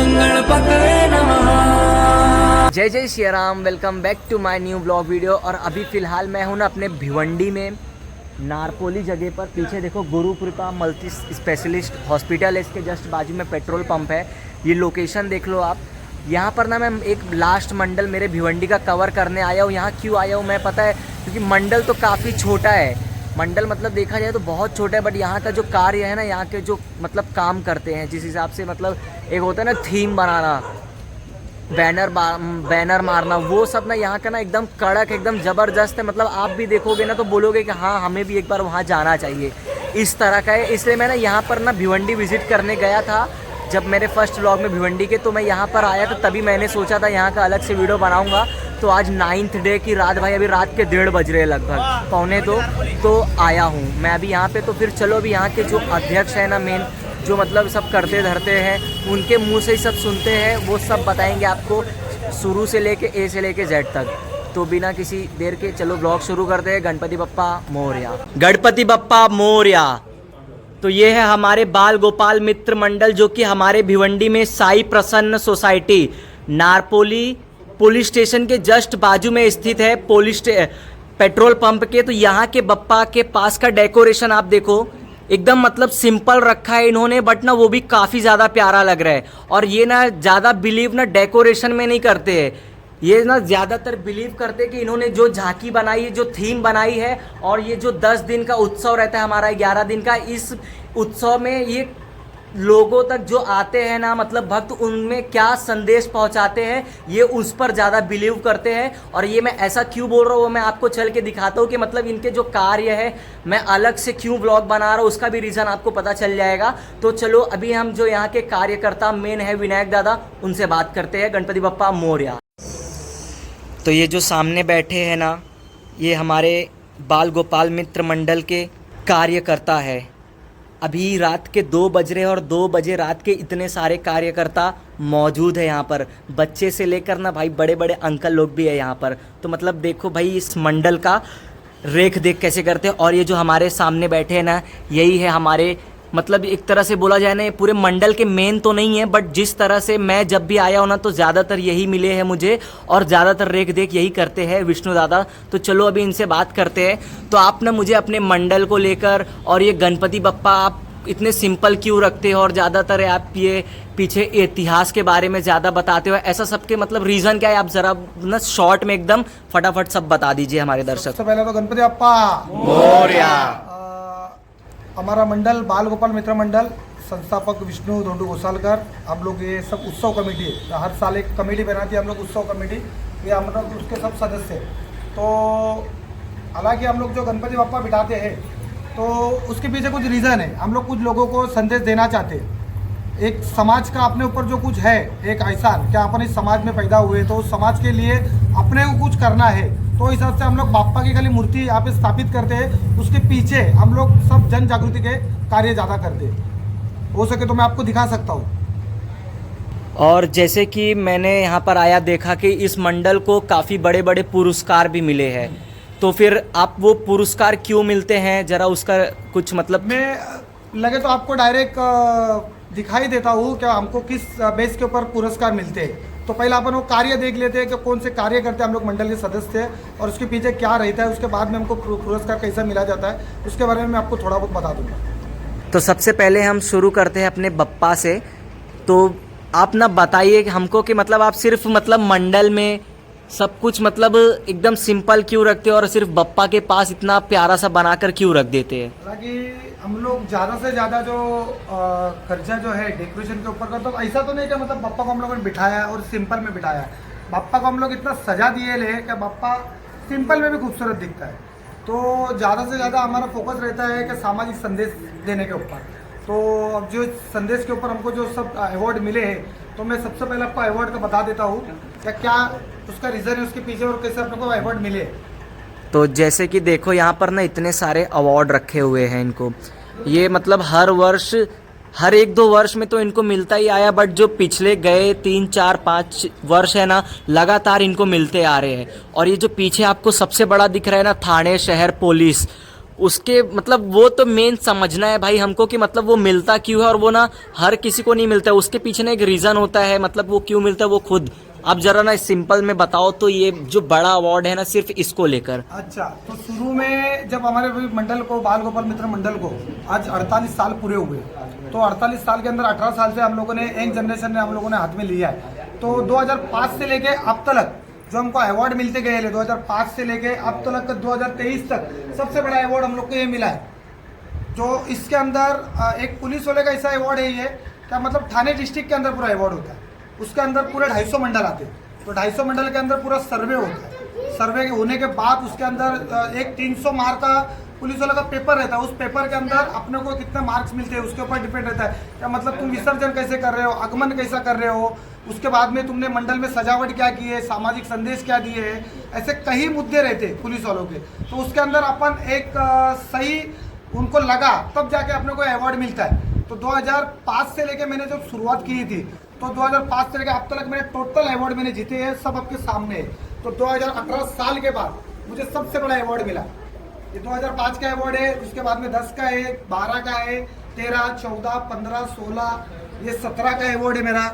गणपतये नमः। जय जय Shri Ram. Welcome back to my new blog video. और अभी फ़िलहाल मैं हूँ ना अपने भिवंडी में नारपोली जगह पर। पीछे देखो गुरु कृपा मल्टी स्पेशलिस्ट हॉस्पिटल है, इसके जस्ट बाजू में पेट्रोल पंप है। ये लोकेशन देख लो आप। यहाँ पर ना मैं एक लास्ट मंडल मेरे भिवंडी का कवर करने आया हूँ। यहाँ क्यों आया हूँ मैं पता है, क्योंकि मंडल तो काफ़ी छोटा है। मंडल मतलब देखा जाए तो बहुत छोटा है, बट यहाँ का जो कार्य है ना, यहाँ के जो मतलब काम करते हैं जिस हिसाब से, मतलब एक होता है ना थीम बनाना, बैनर मारना, वो सब ना यहाँ का ना एकदम कड़क, एकदम ज़बरदस्त है। मतलब आप भी देखोगे ना तो बोलोगे कि हाँ हमें भी एक बार वहाँ जाना चाहिए, इस तरह का है। इसलिए मैं ना यहाँ पर ना भिवंडी विज़िट करने गया था जब मेरे फर्स्ट व्लॉग में भिवंडी के, तो मैं यहाँ पर आया तो तभी मैंने सोचा था यहाँ का अलग से वीडियो बनाऊँगा। तो आज 9th डे की रात, भाई अभी रात के 1:30 बज रहे हैं लगभग, पौने 2, तो आया हूँ मैं अभी यहाँ पे। तो फिर चलो अभी यहाँ के जो अध्यक्ष है ना, मेन जो मतलब सब करते धरते हैं, उनके मुंह से ही सब सुनते हैं, वो सब बताएंगे आपको शुरू से लेके ए से लेके जेड तक। तो बिना किसी देर के चलो ब्लॉग शुरू करते हैं। गणपति बप्पा मोरया, गणपति बप्पा मोरया। तो ये है हमारे बाल गोपाल मित्र मंडल, जो कि हमारे भिवंडी में साई प्रसन्न सोसाइटी नारपोली पुलिस स्टेशन के जस्ट बाजू में स्थित है, पेट्रोल पंप के। तो यहाँ के बप्पा के पास का डेकोरेशन आप देखो, एकदम मतलब सिंपल रखा है इन्होंने, बट ना वो भी काफ़ी ज़्यादा प्यारा लग रहा है। और ये ना ज़्यादा बिलीव ना डेकोरेशन में नहीं करते हैं, ये ना ज़्यादातर बिलीव करते हैं कि इन्होंने जो झांकी बनाई है, जो थीम बनाई है, और ये जो 10 दिन का उत्सव रहता है हमारा, 11 दिन का, इस उत्सव में ये लोगों तक जो आते हैं ना, मतलब भक्त, उनमें क्या संदेश पहुंचाते हैं, ये उस पर ज़्यादा बिलीव करते हैं। और ये मैं ऐसा क्यों बोल रहा हूँ, मैं आपको चल के दिखाता हूँ कि मतलब इनके जो कार्य है, मैं अलग से क्यों ब्लॉग बना रहा हूँ, उसका भी रीज़न आपको पता चल जाएगा। तो चलो अभी हम जो यहाँ के कार्यकर्ता मेन है विनायक दादा, उनसे बात करते हैं। गणपति बप्पा मोरया। तो ये जो सामने बैठे हैं ना, ये हमारे बाल गोपाल मित्र मंडल के कार्यकर्ता है। अभी रात के 2 बज रहे हैं और 2 बजे रात के इतने सारे कार्यकर्ता मौजूद है यहाँ पर, बच्चे से लेकर ना भाई बड़े बड़े अंकल लोग भी है यहाँ पर। तो मतलब देखो भाई इस मंडल का रेख देख कैसे करते हैं। और ये जो हमारे सामने बैठे हैं ना, यही है हमारे, मतलब एक तरह से बोला जाए ना, ये पूरे मंडल के मेन तो नहीं है, बट जिस तरह से मैं जब भी आया हूँ ना, तो ज़्यादातर यही मिले हैं मुझे, और ज़्यादातर रेख देख यही करते हैं विष्णु दादा। तो चलो अभी इनसे बात करते हैं। तो आप ना मुझे अपने मंडल को लेकर और ये गणपति बप्पा आप इतने सिंपल क्यों रखते हो, और ज़्यादातर आप ये पीछे इतिहास के बारे में ज़्यादा बताते हो, ऐसा सबके मतलब रीज़न क्या है, आप ज़रा ना शॉर्ट में एकदम फटाफट सब बता दीजिए हमारे दर्शक। सबसे पहले तो गणपति बप्पा मोरया। हमारा मंडल बाल गोपाल मित्र मंडल, संस्थापक विष्णु धोंडू घोसालकर। हम लोग ये सब उत्सव कमेटी है, हर साल एक कमेटी बनाती है हम लोग, उत्सव कमेटी, ये हम लोग उसके सब सदस्य हैं। तो हालांकि हम लोग जो गणपति बप्पा बिठाते हैं, तो उसके पीछे कुछ रीज़न है। हम लोग कुछ लोगों को संदेश देना चाहते हैं, एक समाज का अपने ऊपर जो कुछ है, एक एहसान, क्या अपन इस समाज में पैदा हुए, तो उस समाज के लिए अपने को कुछ करना है। तो इस हिसाब से हम लोग बाप्पा की खाली मूर्ति यहाँ पे स्थापित करते हैं, उसके पीछे हम लोग सब जन जागृति के कार्य ज़्यादा करते हैं। हो सके तो मैं आपको दिखा सकता हूँ। और जैसे कि मैंने यहाँ पर आया देखा कि इस मंडल को काफ़ी बड़े बड़े पुरस्कार भी मिले हैं, तो फिर आप वो पुरस्कार क्यों मिलते हैं, ज़रा उसका कुछ मतलब। मैं लगे तो आपको डायरेक्ट दिखाई देता हूँ क्या हमको किस बेस के ऊपर पुरस्कार मिलते हैं। तो पहले अपन वो कार्य देख लेते हैं कि कौन से कार्य करते हैं हम लोग मंडल के सदस्य हैं, और उसके पीछे क्या रहता है, उसके बाद में हमको पुरस्कार कैसा मिला जाता है, उसके बारे में मैं आपको थोड़ा बहुत बता दूँगा। तो सबसे पहले हम शुरू करते हैं अपने बप्पा से। तो आप ना बताइए कि हमको कि मतलब आप सिर्फ मतलब मंडल में सब कुछ मतलब एकदम सिंपल क्यों रखते हो, और सिर्फ बप्पा के पास इतना प्यारा सा बनाकर क्यों रख देते हैं। हालांकि हम लोग ज़्यादा से ज़्यादा जो खर्चा जो है डेकोरेशन के ऊपर का, तो ऐसा तो नहीं कि मतलब बप्पा को हम लोगों ने बिठाया और सिंपल में बिठाया। बप्पा को हम लोग इतना सजा दिए ले कि बप्पा सिंपल में भी खूबसूरत दिखता है। तो ज़्यादा से ज़्यादा हमारा फोकस रहता है कि सामाजिक संदेश देने के ऊपर। तो अब जो संदेश के ऊपर हमको जो सब अवार्ड मिले हैं, तो मैं सबसे पहले आपको अवार्ड का बता देता हूँ क्या उसका रीज़न है उसके पीछे, और कैसे अपने को अवार्ड मिले। तो जैसे कि देखो यहाँ पर ना इतने सारे अवार्ड रखे हुए हैं इनको, ये मतलब हर वर्ष, हर 1-2 वर्ष में तो इनको मिलता ही आया, बट जो पिछले गए 3, 4, 5 वर्ष है ना, लगातार इनको मिलते आ रहे हैं। और ये जो पीछे आपको सबसे बड़ा दिख रहा है ना, थाने शहर पुलिस, उसके मतलब वो तो मेन समझना है भाई हमको कि मतलब वो मिलता क्यों है, और वो ना हर किसी को नहीं मिलता है, उसके पीछे ना एक रीज़न होता है, मतलब वो क्यों मिलता है वो खुद आप जरा ना सिंपल में बताओ। तो ये जो बड़ा अवार्ड है ना सिर्फ इसको लेकर। अच्छा, तो शुरू में जब हमारे मंडल को, बाल गोपाल मित्र मंडल को आज 48 साल पूरे हुए, तो 48 साल के अंदर 18 साल से हम लोगों ने, यंग जनरेशन ने हम लोगों ने हाथ में लिया है। तो 2005 से लेके अब तक जो हमको अवार्ड मिलते गए, 2005 से लेके अब तक 2023 तक सबसे बड़ा अवार्ड हम लोग को ये मिला है। जो इसके अंदर एक पुलिस वाले का ऐसा अवार्ड है ये, क्या मतलब थाने डिस्ट्रिक्ट के अंदर पूरा अवार्ड होता है, उसके अंदर पूरे 250 मंडल आते हैं, तो 250 मंडल के अंदर पूरा सर्वे होता है। सर्वे होने के बाद उसके अंदर एक 300 मार्क का पुलिस वाला का पेपर रहता है, उस पेपर के अंदर अपने को कितने मार्क्स मिलते हैं उसके ऊपर डिपेंड रहता है। क्या मतलब तुम विसर्जन कैसे कर रहे हो, आगमन कैसा कर रहे हो, उसके बाद में तुमने मंडल में सजावट क्या की है, सामाजिक संदेश क्या दिए है, ऐसे कई मुद्दे रहते हैं पुलिस वालों के। तो उसके अंदर अपन एक सही उनको लगा तब जाके अपने को अवार्ड मिलता है। तो 2005 से लेके मैंने जब शुरुआत की थी, तो 2005 से लेकर अब तक मैंने टोटल अवार्ड मैंने जीते हैं, सब आपके सामने है। तो 2018 साल के बाद मुझे सबसे बड़ा अवार्ड मिला, ये 2005 का अवार्ड है, उसके बाद में 10 का है, 12 का है, 13, 14, 15, 16, ये 17 का अवार्ड है मेरा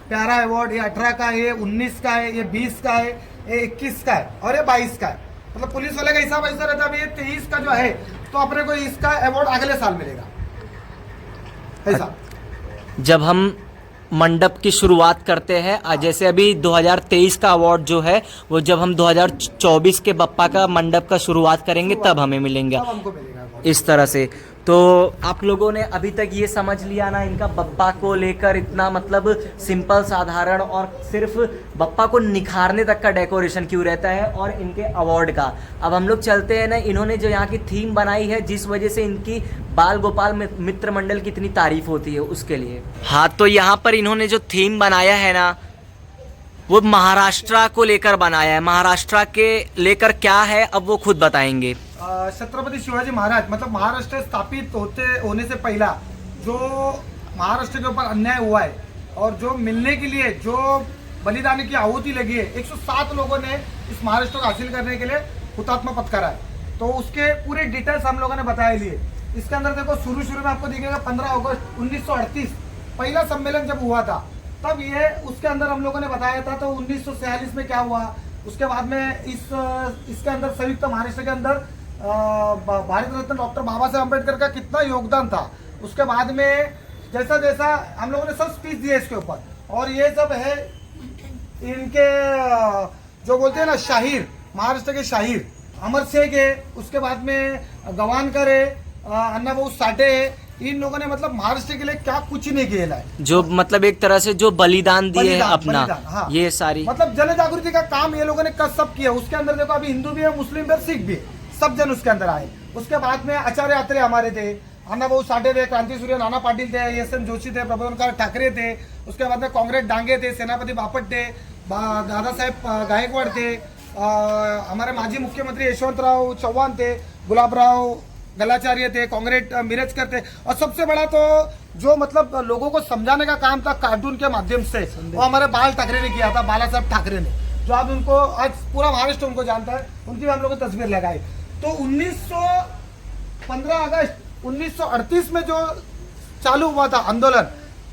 प्यारा अवार्ड, ये 18 का है, ये 19 का है, ये 20 का है, ये 21 का है और ये 22 का है। मतलब पुलिस वाले का हिसाब ऐसा रहता है, ये 23 का जो है तो अपने को इसका अवार्ड अगले साल मिलेगा ऐसा। जब हम मंडप की शुरुआत करते हैं, जैसे अभी 2023 का अवार्ड जो है वो जब हम 2024 के बप्पा का मंडप का शुरुआत करेंगे तब हमें मिलेंगे, हमको मिलेगा award। इस तरह से। तो आप लोगों ने अभी तक ये समझ लिया ना इनका बप्पा को लेकर इतना मतलब सिंपल साधारण और सिर्फ बप्पा को निखारने तक का डेकोरेशन क्यों रहता है, और इनके अवार्ड का। अब हम लोग चलते हैं ना, इन्होंने जो यहाँ की थीम बनाई है जिस वजह से इनकी बाल गोपाल मित्र मंडल की इतनी तारीफ होती है उसके लिए। हाँ, तो यहाँ पर इन्होंने जो थीम बनाया है ना वो महाराष्ट्र को लेकर बनाया है। महाराष्ट्र के लेकर क्या है अब वो खुद बताएंगे। छत्रपति शिवाजी महाराज, मतलब महाराष्ट्र स्थापित होने से पहला जो महाराष्ट्र के ऊपर अन्याय हुआ है और जो मिलने के लिए जो बलिदान की आहुति लगी है, 107 लोगों ने इस महाराष्ट्र को हासिल करने के लिए हुतात्मा पथ करा है। तो उसके पूरे डिटेल्स हम लोगों ने बताए लिए। इसके अंदर देखो शुरू में आपको दिखेगा 15 अगस्त 1938 पहला सम्मेलन जब हुआ था, तब ये उसके अंदर हम लोगों ने बताया था। तो 1946 में क्या हुआ, उसके बाद में इसके अंदर संयुक्त महाराष्ट्र के अंदर भारत रत्न डॉक्टर बाबा साहेब अम्बेडकर का कितना योगदान था। उसके बाद में जैसा जैसा हम लोगों ने सब स्पीच दिए इसके ऊपर, और ये सब है इनके जो बोलते हैं ना शाहीर, महाराष्ट्र के शाहीर अमर शेख है, उसके बाद में गवानकर है, अन्ना भाऊ साठे है। इन लोगों ने मतलब महाराष्ट्र के लिए क्या कुछ नहीं किया है, जो मतलब एक तरह से जो बलिदान दिए है अपना, हाँ। ये सारी मतलब जन जागृति का काम ये लोगों ने सब किया। उसके अंदर देखो अभी हिंदू भी है, मुस्लिम भी है, सिख भी, सब जन उसके अंदर आए। उसके बाद में आचार्य अत्रे हमारे थे, अन्ना भाऊ साठे थे, क्रांति सूर्य नाना पाटिल थे, एस.एन. जोशी थे, प्रबोधनकार ठाकरे थे। उसके बाद में कांग्रेस डांगे थे, सेनापति बापट थे, दादा साहेब गायकवाड़ थे, हमारे माजी मुख्यमंत्री यशवंतराव चौहान थे, गुलाबराव गलाचार्य थे, कांग्रेस मिरजकर थे। और सबसे बड़ा तो जो मतलब लोगों को समझाने का काम था कार्टून के माध्यम से, वो हमारे बाल ठाकरे ने किया था, बाला साहब ठाकरे ने, जो आप उनको आज पूरा महाराष्ट्र उनको जानता है, उनकी भी हम लोगों ने तस्वीर लगाई। तो 15 अगस्त 1938 में जो चालू हुआ था आंदोलन,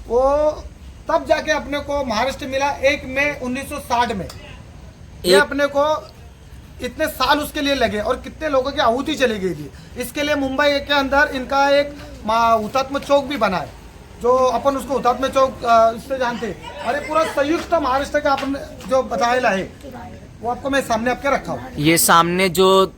वो तब जाके अपने को महाराष्ट्र मिला 1 मई 1960 में। ये अपने को इतने साल उसके लिए लगे और कितने लोगों की आहुति चली गई थी। इसके लिए मुंबई के अंदर इनका एक हुतात्मा चौक भी बना है, जो अपन उसको हुतात्मा चौक इससे जानते हैं। और ये पूरा संयुक्त महाराष्ट्र का अपन जो बताया है वो आपको मैं सामने आपके रखा हूँ। ये सामने जो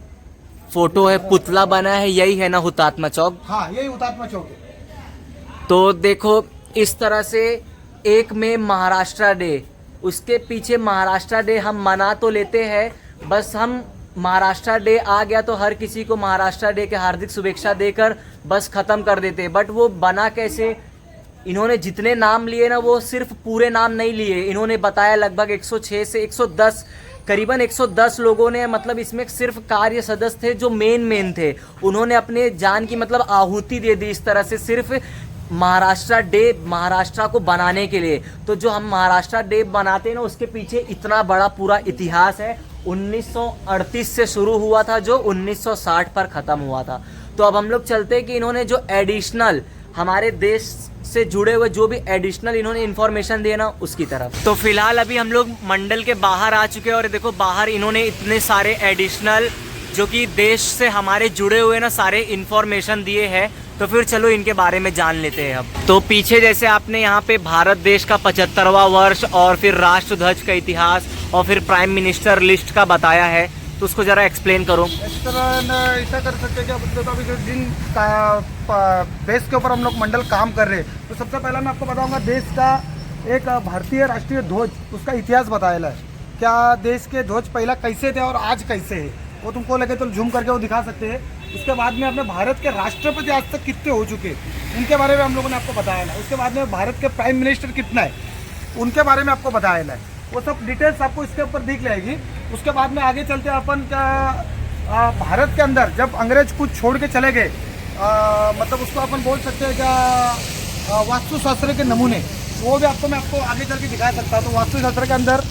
फोटो है, पुतला बना है, यही है ना हुतात्मा चौक? हाँ, यही हुतात्मा चौक है। तो देखो इस तरह से 1 मई महाराष्ट्र डे, उसके पीछे महाराष्ट्र डे हम मना तो लेते हैं, बस हम महाराष्ट्र डे आ गया तो हर किसी को महाराष्ट्र डे के हार्दिक शुभेच्छा देकर बस ख़त्म कर देते। बट वो बना कैसे, इन्होंने जितने नाम लिए ना वो सिर्फ पूरे नाम नहीं लिए, इन्होंने बताया लगभग 106 से 110 करीबन 110 लोगों ने, मतलब इसमें सिर्फ कार्य सदस्य थे जो मेन थे, उन्होंने अपने जान की मतलब आहुति दे दी इस तरह से सिर्फ महाराष्ट्र डे, महाराष्ट्र को बनाने के लिए। तो जो हम महाराष्ट्र डे बनाते हैं ना उसके पीछे इतना बड़ा पूरा इतिहास है। 1938 से शुरू हुआ था जो 1960 पर ख़त्म हुआ था। तो अब हम लोग चलते हैं कि इन्होंने जो एडिशनल हमारे देश से जुड़े हुए जो भी एडिशनल इन्होंने इन्फॉर्मेशन दिए ना उसकी तरफ। तो फिलहाल अभी हम लोग मंडल के बाहर आ चुके हैं और देखो बाहर इन्होंने इतने सारे एडिशनल जो कि देश से हमारे जुड़े हुए ना सारे इन्फॉर्मेशन दिए हैं। तो फिर चलो इनके बारे में जान लेते हैं अब। तो पीछे जैसे आपने यहाँ पे भारत देश का 75वां वर्ष और फिर राष्ट्र ध्वज का इतिहास और फिर प्राइम मिनिस्टर लिस्ट का बताया है, तो उसको ज़रा एक्सप्लेन करो। इस तरह ऐसा कर सकते हैं कि तो अभी जो जिन बेस के ऊपर हम लोग मंडल काम कर रहे हैं, तो सबसे पहला मैं आपको बताऊंगा देश का एक भारतीय राष्ट्रीय ध्वज उसका इतिहास बताया है। क्या देश के ध्वज पहला कैसे थे और आज कैसे है, वो तुमको लगे तो झूम करके वो दिखा सकते हैं। उसके बाद में अपने भारत के राष्ट्रपति आज तक कितने हो चुके हैं उनके बारे में हम लोगों ने आपको बताया है। उसके बाद में भारत के प्राइम मिनिस्टर कितना है उनके बारे में आपको बताया है। वो सब डिटेल्स आपको इसके ऊपर दिख जाएगी। उसके बाद में आगे चलते हैं अपन का भारत के अंदर जब अंग्रेज कुछ छोड़ के चले गए, मतलब उसको अपन बोल सकते हैं क्या वास्तुशास्त्र के नमूने, वो भी आपको मैं आपको आगे चल के दिखा सकता हूँ। तो वास्तुशास्त्र के अंदर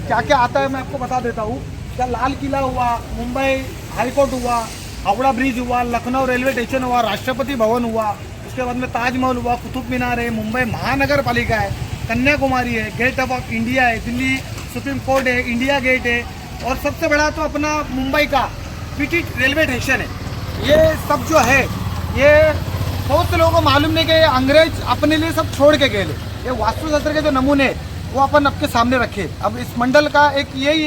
क्या क्या आता है मैं आपको बता देता हूँ। क्या लाल किला हुआ, मुंबई हाईकोर्ट हुआ, हावड़ा ब्रिज हुआ, लखनऊ रेलवे स्टेशन हुआ, राष्ट्रपति भवन हुआ, उसके बाद में ताजमहल हुआ, कुतुब मीनार है, मुंबई महानगर पालिका है, कन्याकुमारी है, गेट ऑफ इंडिया है, दिल्ली सुप्रीम कोर्ट है, इंडिया गेट है, और सबसे बड़ा तो अपना मुंबई का पीटी रेलवे स्टेशन है। ये सब जो है ये बहुत से लोगों को मालूम नहीं कि अंग्रेज अपने लिए सब छोड़ के गए। ये वास्तुशास्त्र के जो नमूने वो अपन आपके सामने रखे। अब इस मंडल का एक यही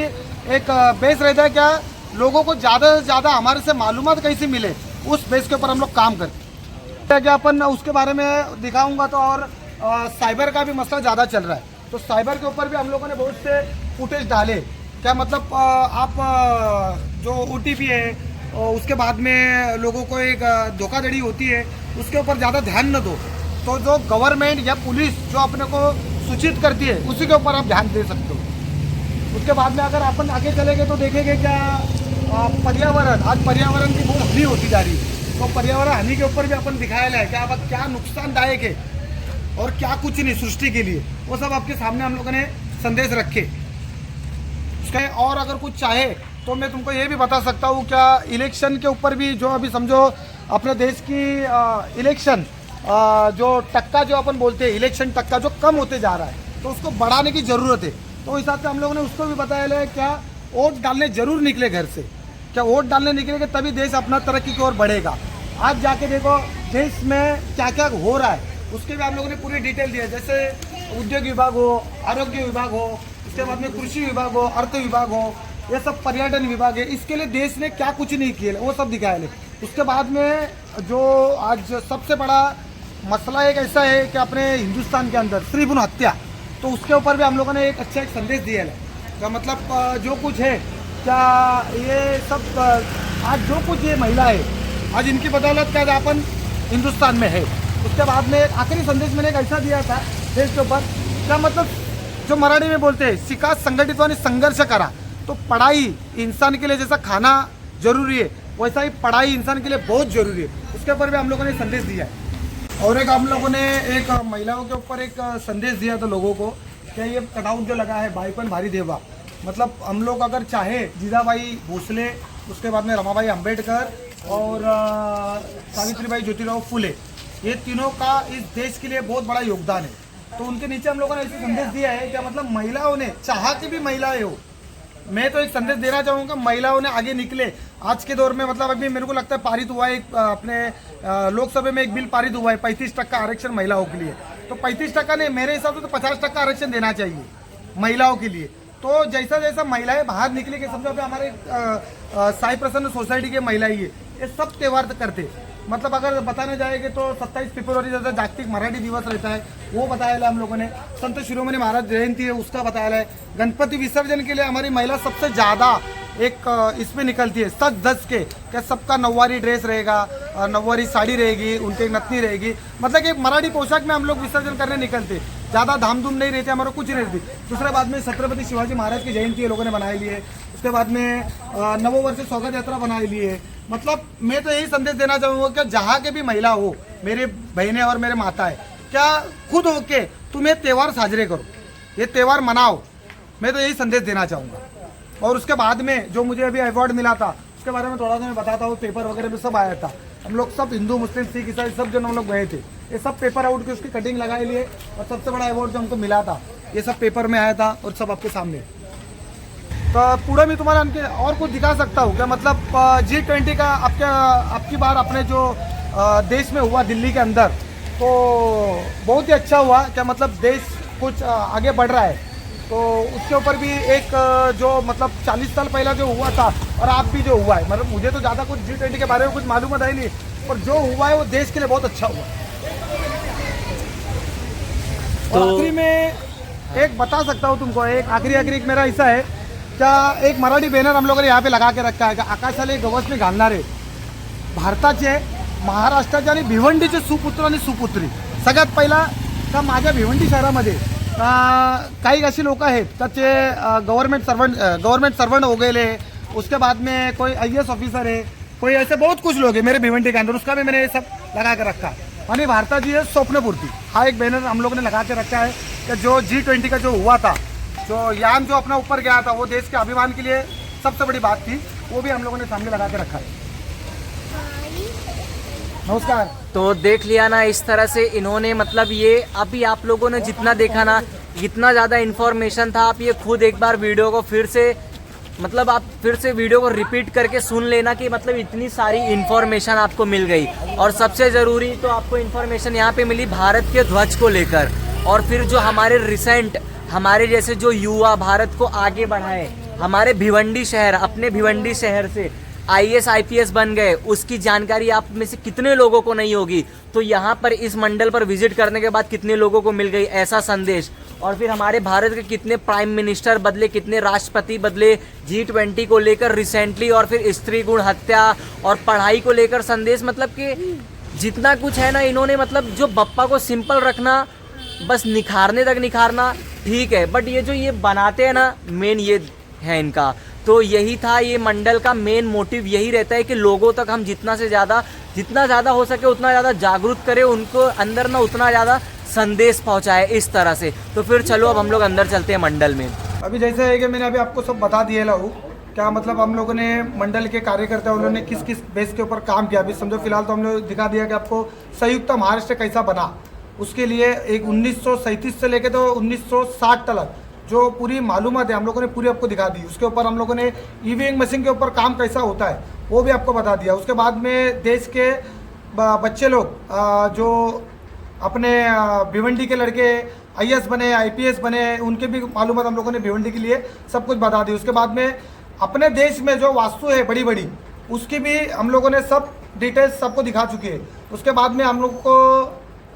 एक बेस रहता है क्या लोगों को ज़्यादा से ज़्यादा हमारे से मालूमात कैसे मिले, उस बेस के ऊपर हम लोग काम करते हैं। क्या अपन उसके बारे में दिखाऊंगा। तो और साइबर का भी मसला ज़्यादा चल रहा है, तो साइबर के ऊपर भी हम लोगों ने बहुत से फुटेज डाले। क्या मतलब आप जो OTP है और उसके बाद में लोगों को एक धोखाधड़ी होती है उसके ऊपर ज़्यादा ध्यान न दो। तो जो गवर्नमेंट या पुलिस जो अपने को सूचित करती है उसी के ऊपर आप ध्यान दे सकते हो। उसके बाद में अगर अपन आगे चलेंगे तो देखेंगे क्या पर्यावरण, आज पर्यावरण की बहुत हानि होती जा रही है। तो पर्यावरण हानि के ऊपर भी अपन दिखाया है क्या अब क्या नुकसानदायक है और क्या कुछ नहीं सृष्टि के लिए, वो सब आपके सामने हम लोगों ने संदेश रखे। उसका और अगर कुछ चाहे तो मैं तुमको ये भी बता सकता हूँ क्या इलेक्शन के ऊपर भी जो अभी समझो अपने देश की इलेक्शन जो टक्का जो अपन बोलते हैं इलेक्शन टक्का जो कम होते जा रहा है, तो उसको बढ़ाने की ज़रूरत है। तो हिसाब से हम लोगों ने उसको भी बताया है क्या वोट डालने जरूर निकले घर से। क्या वोट डालने निकलेंगे तभी देश अपना तरक्की की ओर बढ़ेगा। आज जाके देखो देश में क्या क्या हो रहा है उसके भी हम लोगों ने पूरी डिटेल दी है। जैसे उद्योग विभाग हो, आरोग्य विभाग हो, उसके बाद में कृषि विभाग हो, अर्थ विभाग हो, ये सब पर्यटन विभाग है। इसके लिए देश ने क्या कुछ नहीं किया वो सब दिखाया है। उसके बाद में जो आज सबसे बड़ा मसला एक ऐसा है कि अपने हिंदुस्तान के अंदर स्त्री भ्रूण हत्या, तो उसके ऊपर भी हम लोगों ने एक अच्छा एक संदेश दिया है। क्या मतलब जो कुछ है क्या ये सब आज जो कुछ ये महिला है आज इनकी बदौलत क्या अपन हिंदुस्तान में है। उसके बाद में आखिरी संदेश मैंने एक ऐसा दिया था देश के ऊपर, क्या मतलब जो मराठी में बोलते हैं शिका संगठित आणि संघर्ष करा। तो पढ़ाई इंसान के लिए जैसा खाना जरूरी है वैसा ही पढ़ाई इंसान के लिए बहुत जरूरी है। उसके ऊपर भी हम लोगों ने संदेश दिया है। और एक हम लोगों ने एक महिलाओं के ऊपर एक संदेश दिया था लोगों को, क्या ये कटआउट जो लगा है बाईपन भारी देवा, मतलब हम लोग अगर चाहे जीजाबाई भोसले, उसके बाद में रमाबाई अंबेडकर और सावित्रीबाई ज्योतिराव फुले, ये तीनों का इस देश के लिए बहुत बड़ा योगदान है। तो उनके नीचे हम लोगों ने ऐसे संदेश दिया है क्या मतलब महिलाओं ने चाह के भी महिलाएं हो, मैं तो एक संदेश देना चाहूँगा महिलाओं ने आगे निकले। आज के दौर में मतलब अभी मेरे को लगता है पारित हुआ है एक अपने लोकसभा में एक बिल पारित हुआ है 35% आरक्षण महिलाओं के लिए। तो 35% नहीं, मेरे हिसाब से तो 50% आरक्षण देना चाहिए महिलाओं के लिए। तो जैसा जैसा महिलाएं बाहर निकलेंगे, समझो अभी हमारे साई प्रसन्न सोसाइटी के महिलाएं ये सब त्यौहार करते, मतलब अगर बताने जाएंगे तो 27 फरवरी जैसा जागतिक मराठी दिवस रहता है वो बताया है हम लोगों ने। संत शिरोमणि महाराज जयंती है उसका बताया है। गणपति विसर्जन के लिए हमारी महिला सबसे ज़्यादा एक इसमें निकलती है सज धज के, क्या सबका नौवारी ड्रेस रहेगा, नौवारी साड़ी रहेगी, उनके नथनी रहेगी, मतलब कि मराठी पोशाक में हम लोग विसर्जन करने निकलते। ज़्यादा धामधूम नहीं रहती, हमारा कुछ नहीं रहती। दूसरे बाद में छत्रपति शिवाजी महाराज की जयंती है लोगों ने बनाई ली है। उसके बाद में नववर्ष स्वागत यात्रा बनाई ली है। मतलब मैं तो यही संदेश देना चाहूँगा कि जहाँ के भी महिला हो, मेरे बहनें और मेरे माताएं, क्या खुद होके तुम ये त्यौहार साजरे करो, ये त्यौहार मनाओ। मैं तो यही संदेश देना चाहूँगा। और उसके बाद में जो मुझे अभी अवार्ड मिला था उसके बारे में थोड़ा सा मैं बताता हूँ। पेपर वगैरह में सब आया था, हम लोग सब हिंदू मुस्लिम सिख ईसाई सब जन हम लोग गए थे। ये सब पेपर आउट के उसकी कटिंग लगाए लिए और सबसे बड़ा अवार्ड जो हमको मिला था ये सब पेपर में आया था और सब आपके सामने। तो पूरा मैं तुम्हारा उनके और कुछ दिखा सकता हूँ क्या, मतलब G20 का आपकी बार अपने जो देश में हुआ दिल्ली के अंदर, तो बहुत ही अच्छा हुआ क्या, मतलब देश कुछ आगे बढ़ रहा है। तो उसके ऊपर भी एक जो मतलब 40 साल पहला जो हुआ था और आप भी जो हुआ है, मतलब मुझे तो ज़्यादा कुछ G20 के बारे में कुछ मालूम है नहीं, पर जो हुआ है वो देश के लिए बहुत अच्छा हुआ। तो आखिरी में एक बता सकता हूँ तुमको, एक आखिरी मेरा ऐसा है क्या, एक मराठी बैनर हम लोगों ने यहाँ पे लगा के रखा है, आकाशाला गवसणी घालणारे भारताचे महाराष्ट्राचे आणि भिवंडीचे सुपुत्र आणि सुपुत्री। सगळ्यात पहिला का माझ्या भिवंडी शहरामध्ये काही अशी लोक आहेत का ते गवर्नमेंट सर्वेंट हो गए, उसके बाद में कोई IAS ऑफिसर है, कोई ऐसे बहुत कुछ लोग हैं मेरे भिवंडी के अंदर, उसका भी मैंने ये सब लगा के रखा है। आणि भारताची ये स्वप्नपूर्ति, हाँ एक बैनर हम लोगों ने लगा के रखा है कि जो G20 का जो हुआ था, जो यान जो अपना ऊपर गया था, वो देश के अभिमान के लिए सबसे बड़ी बात थी, वो भी हम लोगों ने सामने लगा के रखा है। नमस्कार। तो देख लिया ना इस तरह से इन्होंने, मतलब ये अभी आप लोगों ने जितना देखा ना, इतना ज़्यादा इन्फॉर्मेशन था। आप ये खुद एक बार वीडियो को फिर से, मतलब आप फिर से वीडियो को रिपीट करके सुन लेना कि मतलब इतनी सारी इन्फॉर्मेशन आपको मिल गई। और सबसे ज़रूरी तो आपको इन्फॉर्मेशन यहाँ पे मिली भारत के ध्वज को लेकर, और फिर जो हमारे रिसेंट हमारे जैसे जो युवा भारत को आगे बढ़ाए, हमारे भिवंडी शहर, अपने भिवंडी शहर से IAS IPS बन गए, उसकी जानकारी आप में से कितने लोगों को नहीं होगी। तो यहाँ पर इस मंडल पर विजिट करने के बाद कितने लोगों को मिल गई ऐसा संदेश। और फिर हमारे भारत के कितने प्राइम मिनिस्टर बदले, कितने राष्ट्रपति बदले G20 को लेकर रिसेंटली, और फिर स्त्री गुण हत्या और पढ़ाई को लेकर संदेश। मतलब कि जितना कुछ है ना इन्होंने, मतलब जो बप्पा को सिंपल रखना, बस निखारने तक निखारना ठीक है, बट ये जो ये बनाते हैं ना, मेन ये है इनका। तो यही था ये मंडल का मेन मोटिव, यही रहता है कि लोगों तक हम जितना ज़्यादा हो सके उतना ज़्यादा जागरूक करें, उनको अंदर ना उतना ज़्यादा संदेश पहुंचाए इस तरह से। तो फिर चलो अब हम लोग अंदर चलते हैं मंडल में। अभी जैसे है कि मैंने अभी आपको सब बता दिया लाऊ क्या, मतलब हम लोगों ने मंडल के कार्यकर्ता उन्होंने किस किस बेस के ऊपर काम किया। अभी समझो फिलहाल तो हमने दिखा दिया कि आपको संयुक्त महाराष्ट्र कैसा बना, उसके लिए एक 1937 से लेकर तो 1960 तक जो पूरी मालूमात है हम लोगों ने पूरी आपको दिखा दी। उसके ऊपर हम लोगों ने EVM मशीन के ऊपर काम कैसा होता है वो भी आपको बता दिया। उसके बाद में देश के बच्चे लोग जो अपने भिवंडी के लड़के IAS बने, IPS बने, उनके भी मालूमात हम लोगों ने भिवंडी के लिए सब कुछ बता दी। उसके बाद में अपने देश में जो वास्तु है बड़ी बड़ी, उसकी भी हम लोगों ने सब डिटेल्स सबको दिखा चुके हैं। उसके बाद में हम लोग को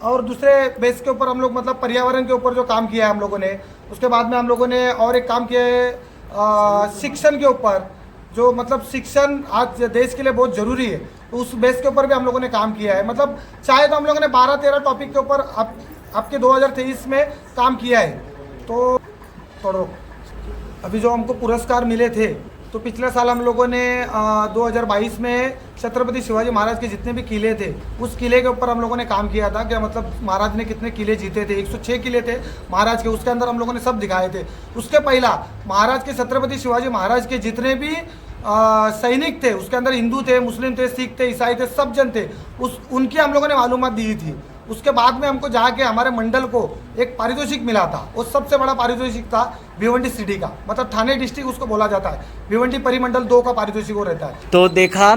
और दूसरे बेस के ऊपर हम लोग मतलब पर्यावरण के ऊपर जो काम किया है हम लोगों ने। उसके बाद में हम लोगों ने और एक काम किया है शिक्षण के ऊपर, जो मतलब शिक्षण आज देश के लिए बहुत ज़रूरी है, तो उस बेस के ऊपर भी हम लोगों ने काम किया है। मतलब चाहे तो हम लोगों ने 12-13 टॉपिक के ऊपर आपके 2023 में काम किया है। तो थोड़ा अभी जो हमको पुरस्कार मिले थे, तो पिछले साल हम लोगों ने 2022 में छत्रपति शिवाजी महाराज के जितने भी किले थे, उस किले के ऊपर हम लोगों ने काम किया था कि मतलब महाराज ने कितने किले जीते थे। 106 किले थे महाराज के, उसके अंदर हम लोगों ने सब दिखाए थे। उसके पहला महाराज के छत्रपति शिवाजी महाराज के जितने भी सैनिक थे, उसके अंदर हिंदू थे, मुस्लिम थे, सिख थे, ईसाई थे, सब जन थे, उनकी हम लोगों ने मालूमात दी थी। उसके बाद में हमको जाके हमारे मंडल को एक पारितोषिक मिला था, वो सबसे बड़ा पारितोषिक था भिवंडी सिटी का, मतलब थाने डिस्ट्रिक्ट उसको बोला जाता है, भिवंडी परिमंडल 2 का पारितोषिक वो रहता है। तो देखा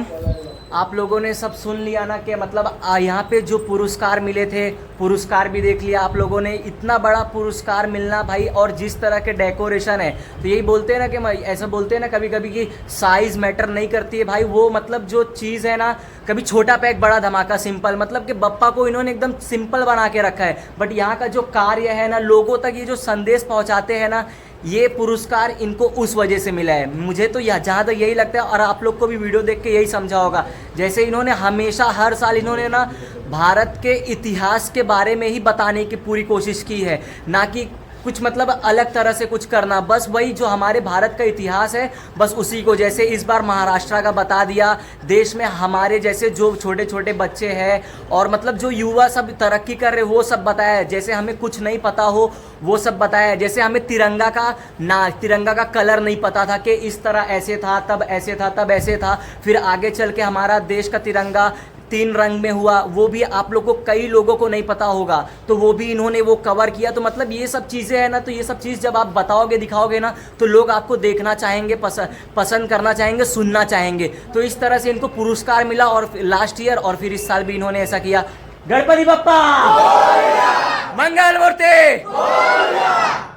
आप लोगों ने सब सुन लिया ना कि मतलब यहाँ पे जो पुरस्कार मिले थे, पुरस्कार भी देख लिया आप लोगों ने। इतना बड़ा पुरस्कार मिलना भाई, और जिस तरह के डेकोरेशन है, तो यही बोलते हैं ना कि ऐसा बोलते हैं ना कभी कभी कि साइज़ मैटर नहीं करती है भाई। वो मतलब जो चीज़ है ना, कभी छोटा पैक बड़ा धमाका सिंपल, मतलब कि बप्पा को इन्होंने एकदम सिंपल बना के रखा है। बट यहाँ का जो कार्य है ना, लोगों तक ये जो संदेश पहुँचाते हैं ना, ये पुरस्कार इनको उस वजह से मिला है। मुझे तो जहाँ तक यही लगता है, और आप लोग को भी वीडियो देख के यही समझा होगा, जैसे इन्होंने हमेशा हर साल इन्होंने ना भारत के इतिहास के बारे में ही बताने की पूरी कोशिश की है, ना कि कुछ मतलब अलग तरह से कुछ करना, बस वही जो हमारे भारत का इतिहास है बस उसी को, जैसे इस बार महाराष्ट्र का बता दिया, देश में हमारे जैसे जो छोटे छोटे बच्चे हैं और मतलब जो युवा सब तरक्की कर रहे वो सब बताया है, जैसे हमें कुछ नहीं पता हो वो सब बताया है, जैसे हमें तिरंगा का कलर नहीं पता था कि इस तरह ऐसे था, तब ऐसे था, तब ऐसे था, फिर आगे चल के हमारा देश का तिरंगा 3 रंग में हुआ, वो भी आप लोगों को, कई लोगों को नहीं पता होगा, तो वो भी इन्होंने वो कवर किया। तो मतलब ये सब चीज़ें हैं ना, तो ये सब चीज़ जब आप बताओगे दिखाओगे ना तो लोग आपको देखना चाहेंगे, पसंद करना चाहेंगे, सुनना चाहेंगे। तो इस तरह से इनको पुरस्कार मिला और लास्ट ईयर और फिर इस साल भी इन्होंने ऐसा किया। गणपति बप्पा मंगल मूर्ति।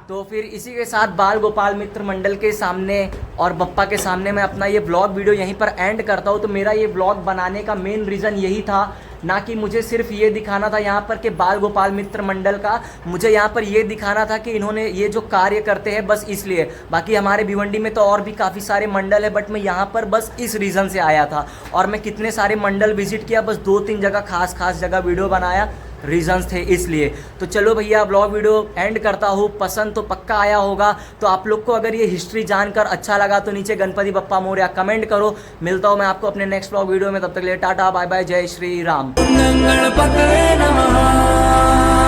तो फिर इसी के साथ बाल गोपाल मित्र मंडल के सामने और बप्पा के सामने मैं अपना ये ब्लॉग वीडियो यहीं पर एंड करता हूँ। तो मेरा ये ब्लॉग बनाने का मेन रीज़न यही था, ना कि मुझे सिर्फ ये दिखाना था यहाँ पर कि बाल गोपाल मित्र मंडल का, मुझे यहाँ पर ये दिखाना था कि इन्होंने ये जो कार्य करते हैं बस इसलिए। बाकी हमारे भिवंडी में तो और भी काफ़ी सारे मंडल है, बट मैं यहाँ पर बस इस रीज़न से आया था। और मैं कितने सारे मंडल विजिट किया, बस 2-3 जगह खास जगह वीडियो बनाया, रीजंस थे इसलिए। तो चलो भैया ब्लॉग वीडियो एंड करता हूँ, पसंद तो पक्का आया होगा। तो आप लोग को अगर ये हिस्ट्री जानकर अच्छा लगा तो नीचे गणपति बप्पा मोरया कमेंट करो। मिलता हूँ मैं आपको अपने नेक्स्ट ब्लॉग वीडियो में, तब तक के लिए टाटा बाय बाय, जय श्री राम। गणपतये नमः।